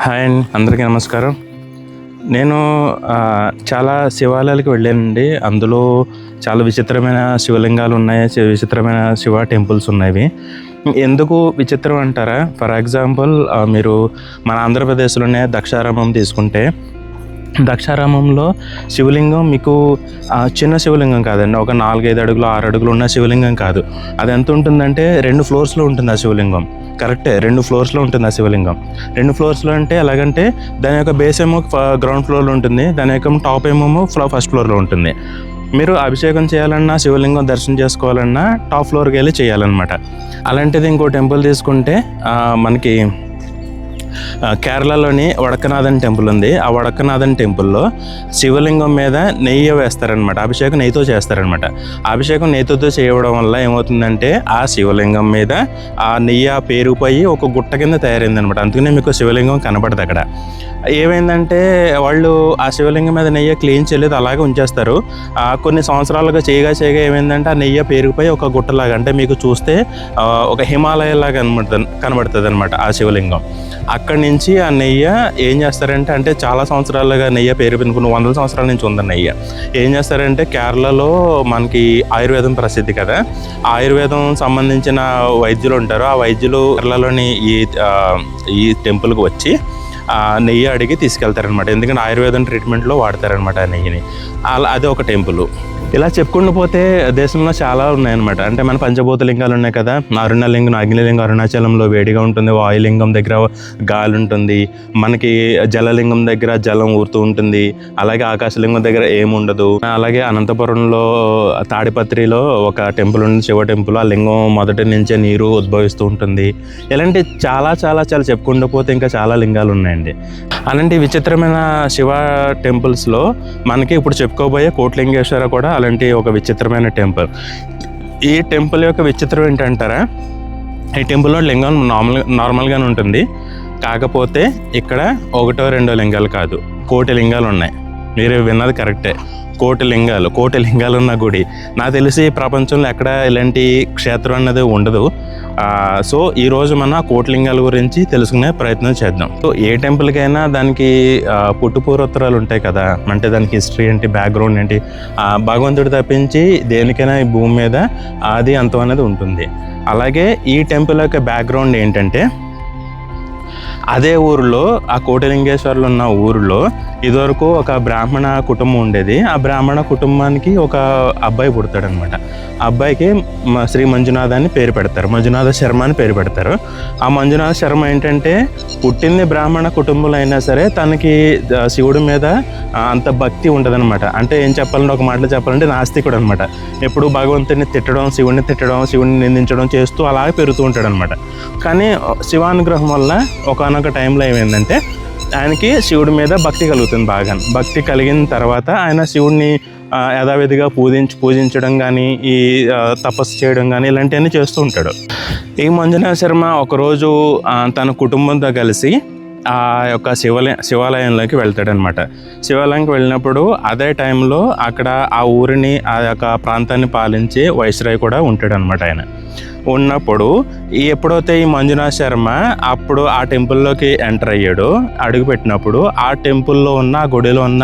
Hi అండి, అందరికీ నమస్కారం. నేను చాలా శివాలయాలకు వెళ్ళానండి. అందులో చాలా విచిత్రమైన శివలింగాలు ఉన్నాయి, విచిత్రమైన శివ టెంపుల్స్ ఉన్నాయి. ఎందుకు విచిత్రం అంటారా? ఫర్ ఎగ్జాంపుల్, మీరు మన ఆంధ్రప్రదేశ్లోనే దక్షారామం తీసుకుంటే, దక్షారామంలో శివలింగం మీకు చిన్న శివలింగం కాదండి. ఒక 4-5 అడుగులు 6 అడుగులు ఉన్న శివలింగం కాదు. అది ఎంత ఉంటుందంటే 2 ఫ్లోర్స్లో ఉంటుంది ఆ శివలింగం. కరెక్టే, 2 ఫ్లోర్స్లో ఉంటుంది ఆ శివలింగం. 2 ఫ్లోర్స్లో అంటే ఎలాగంటే దాని యొక్క బేస్ ఏమో గ్రౌండ్ ఫ్లోర్లో ఉంటుంది, దాని యొక్క టాప్ ఏమో ఫస్ట్ ఫ్లోర్లో ఉంటుంది. మీరు అభిషేకం చేయాలన్నా, శివలింగం దర్శనం చేసుకోవాలన్నా టాప్ ఫ్లోర్కి వెళ్ళి చేయాలన్నమాట. అలాంటిది ఇంకో టెంపుల్ తీసుకుంటే మనకి కేరళలోని వడక్కనాథన్ టెంపుల్ ఉంది. ఆ వడక్కనాథన్ టెంపుల్లో శివలింగం మీద నెయ్యి వేస్తారనమాట. అభిషేకం నెయ్యితో చేస్తారనమాట. అభిషేకం నెయ్యితో చేయడం వల్ల ఏమవుతుందంటే ఆ శివలింగం మీద ఆ నెయ్యి పేరుపోయి ఒక గుట్ట కింద తయారైంది అనమాట. అందుకనే మీకు శివలింగం కనపడదు అక్కడ. ఏమైందంటే వాళ్ళు ఆ శివలింగం మీద నెయ్యి క్లీన్ చేయలేదు, అలాగే ఉంచేస్తారు. కొన్ని సంవత్సరాలుగా చేయగా ఏమైందంటే ఆ నెయ్యి పేరుపోయి ఒక గుట్టలాగా, అంటే మీకు చూస్తే ఒక హిమాలయలాగా కనబడుతుంది అనమాట ఆ శివలింగం. అక్కడి నుంచి ఆ నెయ్యి ఏం చేస్తారంటే, అంటే చాలా సంవత్సరాలుగా నెయ్యి పేరుపోయింది, కొన్ని 100 సంవత్సరాల నుంచి ఉంది నెయ్యి. ఏం చేస్తారంటే కేరళలో మనకి ఆయుర్వేదం ప్రసిద్ధి కదా, ఆయుర్వేదం సంబంధించిన వైద్యులు ఉంటారు. ఆ వైద్యులు కేరళలోని ఈ టెంపుల్కి వచ్చి నెయ్యి అడిగి తీసుకెళ్తారనమాట. ఎందుకంటే ఆయుర్వేదం ట్రీట్మెంట్లో వాడతారనమాట ఆ నెయ్యిని. అది ఒక టెంపుల్. ఇలా చెప్పుకుంటూ పోతే దేశంలో చాలా ఉన్నాయన్నమాట. అంటే మన పంచభూత లింగాలు ఉన్నాయి కదా, అరుణలింగం, అగ్నిలింగం అరుణాచలంలో వేడిగా ఉంటుంది, వాయులింగం దగ్గర గాలి ఉంటుంది, మనకి జలలింగం దగ్గర జలం ఊరుతూ ఉంటుంది, అలాగే ఆకాశలింగం దగ్గర ఏముండదు. అలాగే అనంతపురంలో తాడిపత్రిలో ఒక టెంపుల్ ఉంది, శివ టెంపుల్. ఆ లింగం మొదటి నుంచే నీరు ఉద్భవిస్తూ ఉంటుంది. ఇలాంటి చాలా చాలా చాలా చెప్పుకుంటూ పోతే ఇంకా చాలా లింగాలు ఉన్నాయండి. అలాంటి విచిత్రమైన శివ టెంపుల్స్లో మనకి ఇప్పుడు చెప్పుకోబోయే కోటిలింగేశ్వర కూడా అలాంటి ఒక విచిత్రమైన టెంపుల్. ఈ టెంపుల్ యొక్క విచిత్రం ఏంటంటారా? ఈ టెంపుల్లో లింగం నార్మల్గానే ఉంటుంది. కాకపోతే ఇక్కడ 1-2 లింగాలు కాదు, 1,000,000 లింగాలు ఉన్నాయి. మీరు విన్నది కరెక్టే, 1,000,000 లింగాలు ఉన్న గుడి. నాకు తెలిసి ప్రపంచంలో ఎక్కడ ఇలాంటి క్షేత్రం అన్నది ఉండదు. సో ఈరోజు మనం 1,000,000 లింగాల గురించి తెలుసుకునే ప్రయత్నం చేద్దాం. సో ఏ టెంపుల్కైనా దానికి పుట్టుపూర్వోత్తరాలు ఉంటాయి కదా, అంటే దానికి హిస్టరీ ఏంటి, బ్యాక్గ్రౌండ్ ఏంటి, భగవంతుడు తప్పించి దేనికైనా ఈ భూమి మీద ఆది అంతం అనేది ఉంటుంది. అలాగే ఈ టెంపుల్ యొక్క బ్యాక్గ్రౌండ్ ఏంటంటే, అదే ఊరిలో, ఆ కోటిలింగేశ్వర్లో ఉన్న ఊరిలో ఇదివరకు ఒక బ్రాహ్మణ కుటుంబం ఉండేది. ఆ బ్రాహ్మణ కుటుంబానికి ఒక అబ్బాయి పుడతాడనమాట. ఆ అబ్బాయికి శ్రీ మంజునాథ అని పేరు పెడతారు, మంజునాథ శర్మ అని పేరు పెడతారు. ఆ మంజునాథ శర్మ ఏంటంటే పుట్టింది బ్రాహ్మణ కుటుంబంలో అయినా సరే తనకి శివుడి మీద అంత భక్తి ఉండదనమాట. అంటే ఏం చెప్పాలంటే, ఒక మాటలో చెప్పాలంటే నాస్తికుడు అనమాట. ఎప్పుడు భగవంతుడిని తిట్టడం, శివుడిని నిందించడం చేస్తూ అలాగే పెరుగుతూ ఉంటాడు అనమాట. కానీ శివానుగ్రహం వల్ల ఒకనొక టైంలో ఏమైందంటే ఆయనకి శివుడి మీద భక్తి కలుగుతుంది. బాగా భక్తి కలిగిన తర్వాత ఆయన శివుడిని యథావిధిగా పూజించడం కానీ, ఈ తపస్సు చేయడం కానీ ఇలాంటివన్నీ చేస్తూ ఉంటాడు. ఈ మంజునాథ శర్మ ఒకరోజు తన కుటుంబంతో కలిసి ఆ యొక్క శివాలయంలోకి వెళ్తాడనమాట. శివాలయంకి వెళ్ళినప్పుడు అదే టైంలో అక్కడ ఆ ఊరిని, ఆ యొక్క ప్రాంతాన్ని పాలించే వైస్రాయ్ కూడా ఉంటాడనమాట. ఆయన ఉన్నప్పుడు ఎప్పుడైతే ఈ మంజునాథ శర్మ అప్పుడు ఆ టెంపుల్లోకి ఎంటర్ అయ్యాడు, అడుగుపెట్టినప్పుడు ఆ టెంపుల్లో ఉన్న, ఆ గుడిలో ఉన్న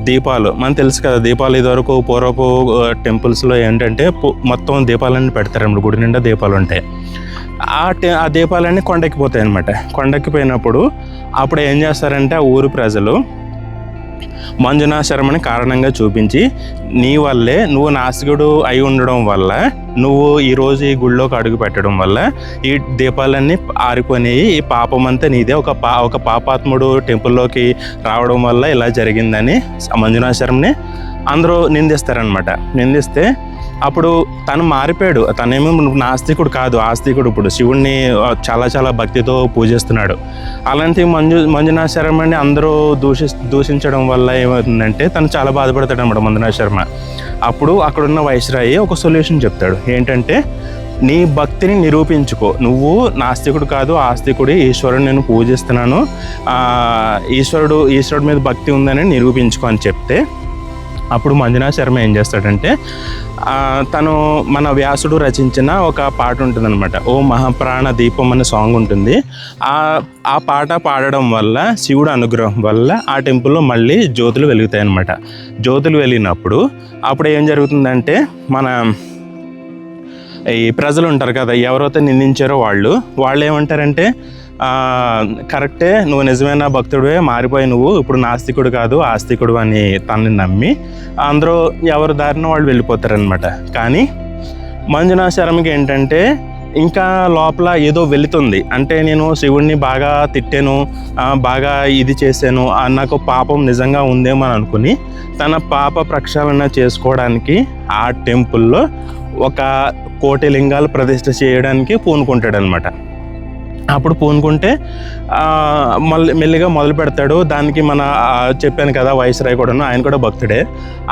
దీపాలు, మనకు తెలుసు కదా, దీపాలు ఇదివరకు పూర్వపు టెంపుల్స్లో ఏంటంటే మొత్తం దీపాలన్నీ పెడతారన్నమాట. గుడి నిండా దీపాలు ఉంటాయి. ఆ దీపాలన్నీ కొండెక్కిపోతాయి అన్నమాట. కొండెక్కిపోయినప్పుడు అప్పుడు ఏం చేస్తారంటే ఆ ఊరు ప్రజలు మంజునాథ శర్మని కారణంగా చూపించి, నీ వల్లే, నువ్వు నాస్తికుడు అయి ఉండడం వల్ల, నువ్వు ఈరోజు ఈ గుళ్ళోకి అడుగు పెట్టడం వల్ల ఈ దీపాలన్నీ ఆరిపోయినాయి, ఈ పాపం అంతా నీదే, ఒక పాపాత్ముడు టెంపుల్లోకి రావడం వల్ల ఇలా జరిగిందని మంజునాథ శర్మని అందరూ నిందిస్తారనమాట. నిందిస్తే అప్పుడు తను మారిపోయాడు. తనేమో నాస్తికుడు కాదు, ఆస్తికుడు. ఇప్పుడు శివుణ్ణి చాలా చాలా భక్తితో పూజిస్తున్నాడు. అలాంటి మంజునాథ శర్మని అందరూ దూషించడం వల్ల ఏమవుతుందంటే తను చాలా బాధపడతాడు అనమాట మంజునాథ శర్మ. అప్పుడు అక్కడున్న వైస్రాయి ఒక సొల్యూషన్ చెప్తాడు. ఏంటంటే, నీ భక్తిని నిరూపించుకో, నువ్వు నాస్తికుడు కాదు, ఆస్తికుడి, ఈశ్వరుడు నేను పూజిస్తున్నాను, ఈశ్వరుడు మీద భక్తి ఉందని నిరూపించుకో అని చెప్తే అప్పుడు మంజునాథ శర్మ ఏం చేస్తాడంటే తను మన వ్యాసుడు రచించిన ఒక పాట ఉంటుందన్నమాట, ఓ మహాప్రాణ దీపం అనే సాంగ్ ఉంటుంది. ఆ పాట పాడడం వల్ల శివుడు అనుగ్రహం వల్ల ఆ టెంపుల్లో మళ్ళీ జ్యోతులు వెలుగుతాయి అన్నమాట. జ్యోతులు వెలిగినప్పుడు అప్పుడు ఏం జరుగుతుందంటే మన ఈ ప్రజలు ఉంటారు కదా, ఎవరైతే నిందించారో వాళ్ళు ఏమంటారంటే కరెక్టే, నువ్వు నిజమైన భక్తుడివే, మారిపోయి నువ్వు ఇప్పుడు నాస్తికుడు కాదు ఆస్తికుడు అని తనని నమ్మి అందరూ ఎవరి దారిన వాళ్ళు వెళ్ళిపోతారనమాట. కానీ మంజునాథ శర్మకి ఏంటంటే ఇంకా లోపల ఏదో వెళుతుంది, అంటే నేను శివుడిని బాగా తిట్టాను, బాగా ఇది చేశాను, నాకు పాపం నిజంగా ఉందేమో అని అనుకుని తన పాప ప్రక్షాళన చేసుకోవడానికి ఆ టెంపుల్లో 1 కోటి లింగాలు ప్రతిష్ఠ చేయడానికి పూనుకుంటాడనమాట. అప్పుడు పూనుకుంటే మెల్లిగా మొదలు పెడతాడు. దానికి మన చెప్పాను కదా వైస్రాయ్ కూడాను, ఆయన కూడా భక్తుడే,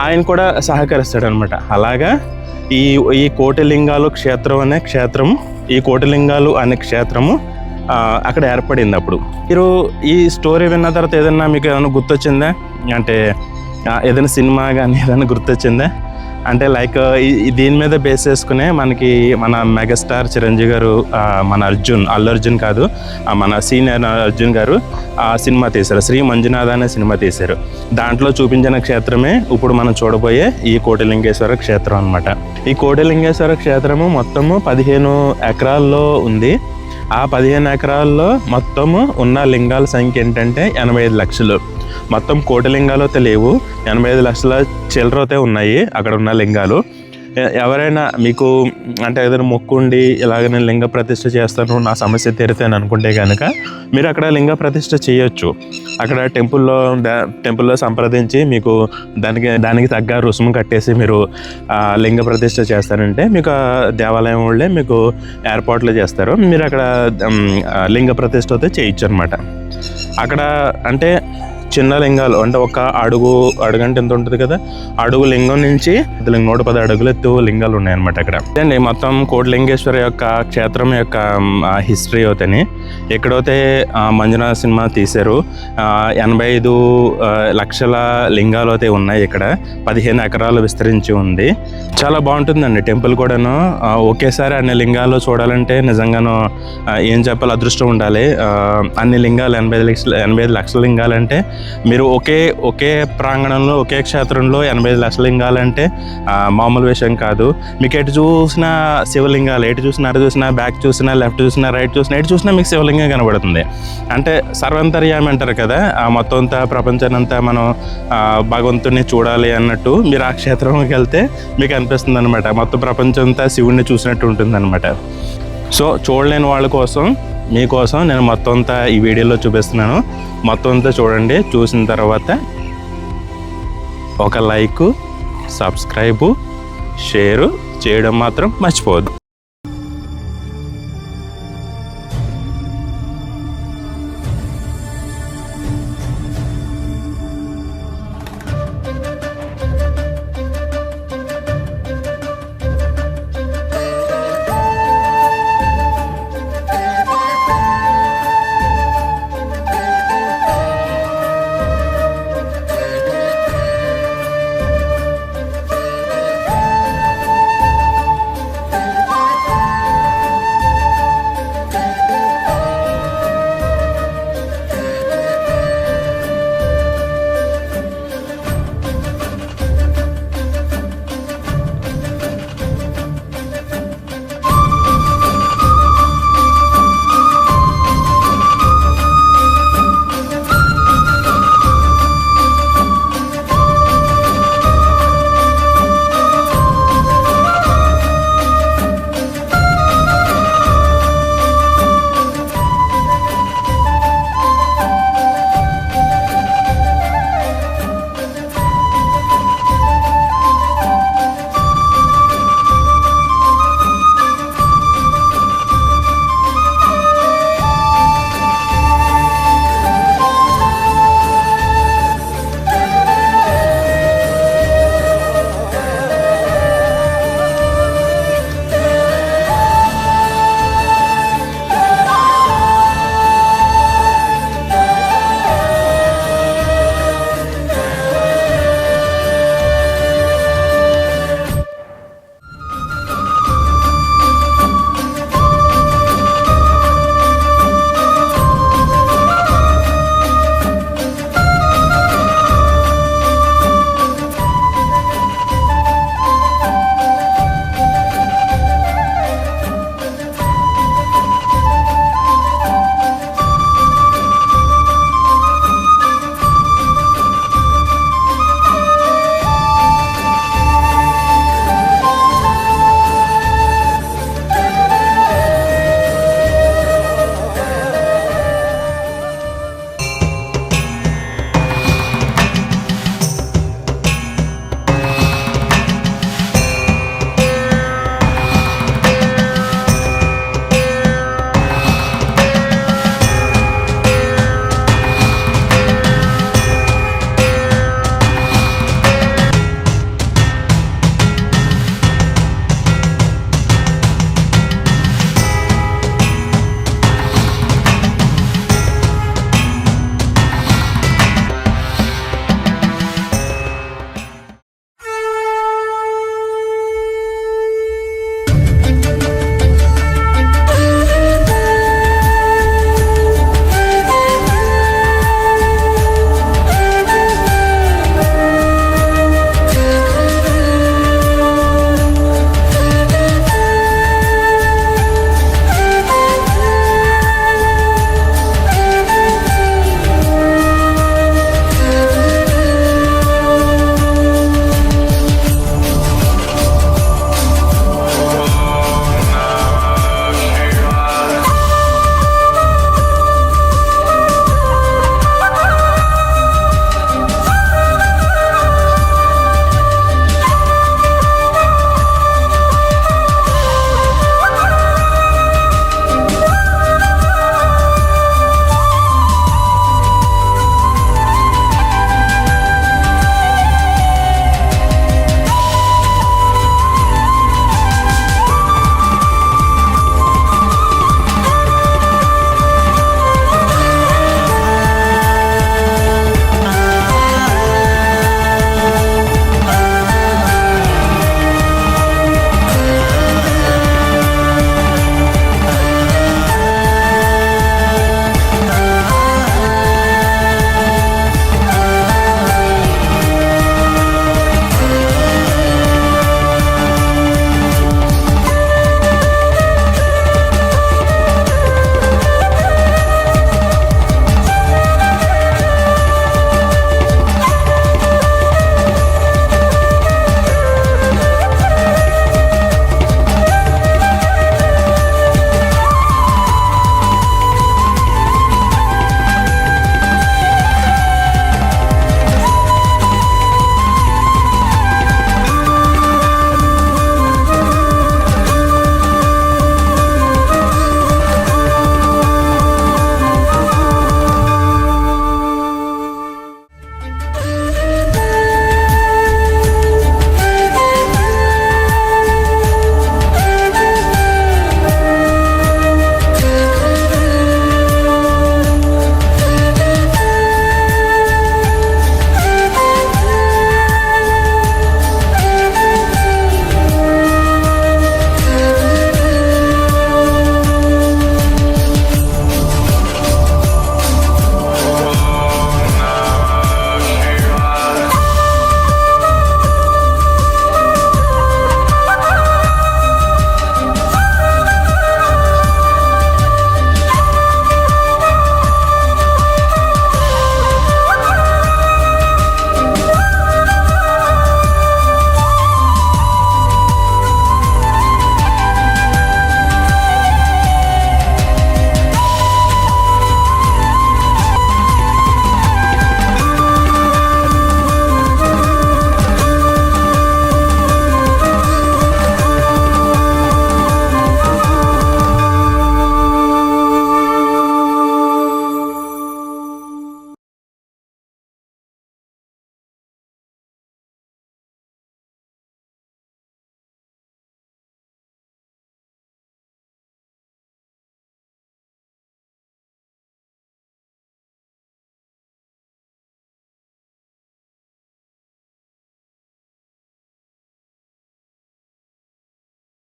ఆయన కూడా సహకరిస్తాడనమాట. అలాగా ఈ కోటిలింగాలు క్షేత్రం అనే క్షేత్రం, ఈ కోటిలింగాలు అనే క్షేత్రము అక్కడ ఏర్పడింది. అప్పుడు మీరు ఈ స్టోరీ విన్న తర్వాత ఏదైనా మీకు ఏమైనా గుర్తొచ్చిందా, అంటే ఏదైనా సినిమా కానీ ఏదైనా గుర్తొచ్చిందా? అంటే లైక్ దీని మీద బేస్ చేసుకునే మనకి మన మెగాస్టార్ చిరంజీవి గారు, మన అల్లు అర్జున్ కాదు, మన సీనియర్ అర్జున్ గారు సినిమా తీశారు, శ్రీ మంజునాథ అనే సినిమా తీశారు. దాంట్లో చూపించిన క్షేత్రమే ఇప్పుడు మనం చూడబోయే ఈ కోటిలింగేశ్వర క్షేత్రం అనమాట. ఈ కోటిలింగేశ్వర క్షేత్రము మొత్తము 15 ఎకరాల్లో ఉంది. ఆ 15 ఎకరాల్లో మొత్తము ఉన్న లింగాల సంఖ్య ఏంటంటే 85 లక్షలు. మొత్తం కోటిలింగాలు అయితే లేవు, 85 లక్షల చిల్లరతే ఉన్నాయి అక్కడ ఉన్న లింగాలు. ఎవరైనా మీకు అంటే ఏదైనా మొక్కు ఉండి ఇలాగ నేను లింగ ప్రతిష్ఠ చేస్తాను, నా సమస్య తీరుతాను అనుకుంటే కనుక మీరు అక్కడ లింగ ప్రతిష్ఠ చేయొచ్చు. అక్కడ టెంపుల్లో సంప్రదించి మీకు దానికి తగ్గ రుసుము కట్టేసి మీరు లింగ ప్రతిష్ఠ చేస్తారంటే మీకు దేవాలయం వాళ్ళే మీకు ఏర్పాట్లు చేస్తారు, మీరు అక్కడ లింగ ప్రతిష్ఠ అయితే చేయొచ్చు అనమాట. అక్కడ అంటే చిన్న లింగాలు అంటే ఒక అడుగంటే ఎంత ఉంటుంది కదా, అడుగు లింగం నుంచి 110 అడుగులు ఎత్తు లింగాలు ఉన్నాయన్నమాట అక్కడ. అండి మొత్తం కోటిలింగేశ్వర యొక్క క్షేత్రం యొక్క హిస్టరీ అవుతాయి. ఎక్కడైతే మంజునాథ సినిమా తీశారు 85 లక్షల లింగాలు అయితే ఉన్నాయి. ఇక్కడ 15 ఎకరాలు విస్తరించి ఉంది. చాలా బాగుంటుందండి టెంపుల్ కూడాను. ఒకేసారి అన్ని లింగాలు చూడాలంటే నిజంగాను ఏం చెప్పాలి, అదృష్టం ఉండాలి. అన్ని లింగాలు 85 లక్షల లింగాలంటే మీరు ఒకే ప్రాంగణంలో ఒకే క్షేత్రంలో 85 లక్షల లింగాలంటే మామూలు విషయం కాదు. మీకు ఎటు చూసినా శివలింగాలు, ఎటు చూసినా అటు చూసినా, బ్యాక్ చూసినా, లెఫ్ట్ చూసినా, రైట్ చూసినా, ఎటు చూసినా మీకు శివలింగం కనబడుతుంది. అంటే సర్వంతర్యామి అంటారు కదా, మొత్తం అంతా ప్రపంచాన్ని అంతా మనం భగవంతుని చూడాలి అన్నట్టు మీరు ఆ క్షేత్రంలోకి వెళ్తే మీకు అనిపిస్తుంది అనమాట, మొత్తం ప్రపంచం అంతా శివుడిని చూసినట్టు ఉంటుంది అనమాట. సో చూడలేని వాళ్ళ కోసం మీకోసం నేను మొత్తం అంతా ఈ వీడియోలో చూపిస్తున్నాను. మొత్తం అంతా చూడండి. చూసిన తర్వాత ఒక లైక్, సబ్స్క్రైబు, షేరు చేయడం మాత్రం మర్చిపోవద్దు.